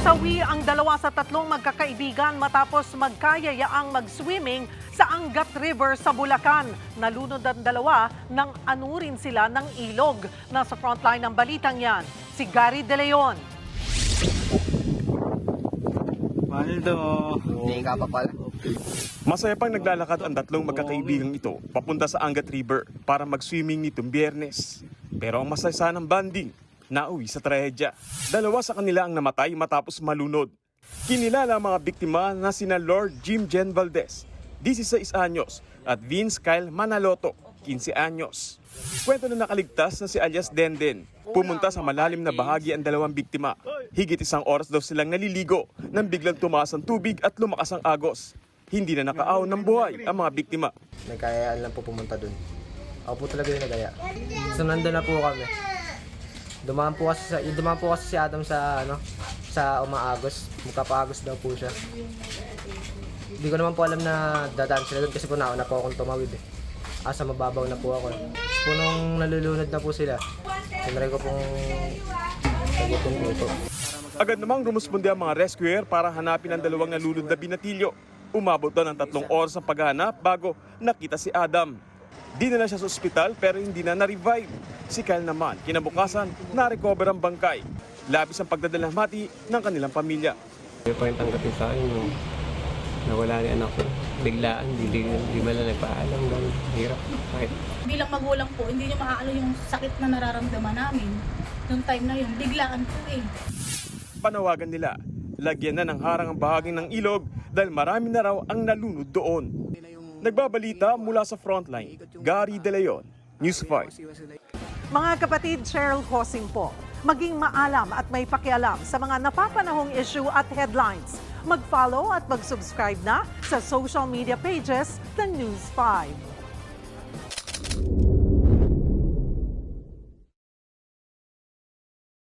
Nasawi ang 2 sa 3 magkakaibigan matapos magkayayaang mag-swimming sa Angat River sa Bulacan. Nalunod ang 2 nang anurin sila ng ilog. Nasa frontline ng balitang yan, si Gary De Leon. Maldo. Hindi ka pa pala. Masaya pang naglalakad ang 3 magkakaibigang ito papunta sa Angat River para mag-swimming nitong Biyernes. Pero ang masaya ng banding, nauwi sa trahedya. 2 sa kanila ang namatay matapos malunod. Kinilala ang mga biktima na sina Lord Jim Jen Valdez, 16 anyos, at Vince Kyle Manaloto, 15 anyos. Kwento na nakaligtas na si alias Denden. Pumunta sa malalim na bahagi ang 2 biktima. Higit 1 oras daw silang naliligo nang biglang tumaas ang tubig at lumakas ang agos. Hindi na nakaaon ng buhay ang mga biktima. Nagkayaan lang po pumunta dun. Ako po talaga yung nagaya. So nandun na po kami. Dumaan po kasi si Adam sa sa umaagos. Magkapaagos daw po siya. Hindi ko naman po alam na dadaan sila doon kasi po nauna po akong tumawid eh. Asa mababaw na po ako. Tapos po nung nalulunod na po sila, sinry ko pong sagutin po ito. Agad namang rumuspondi ang mga rescuer para hanapin ang 2 nalulod na binatilyo. Umabot na ng 3 oras ang paghahanap bago nakita si Adam. Dinala siya sa ospital pero hindi na na-revive. Si Kyle naman, kinabukasan, na-recover ang bangkay. Labis ang pagdadalamhati ng kanilang pamilya. Hindi po yung tanggapin sa akin yung nawala ni anak ko. Biglaan, di ba na nagpaalam lang. Hirap. Kahit Bilang magulang po, hindi nyo maaano yung sakit na nararamdaman namin. Noong time na yun, biglaan po eh. Panawagan nila, lagyan na ng harang ang bahagi ng ilog dahil marami na raw ang nalunod doon. Nagbabalita mula sa frontline, Gary De Leon, News 5. Mga kapatid, Cheryl Hosing po. Maging maalam at may pakialam sa mga napapanahong issue at headlines. Mag-follow at mag-subscribe na sa social media pages ng News 5.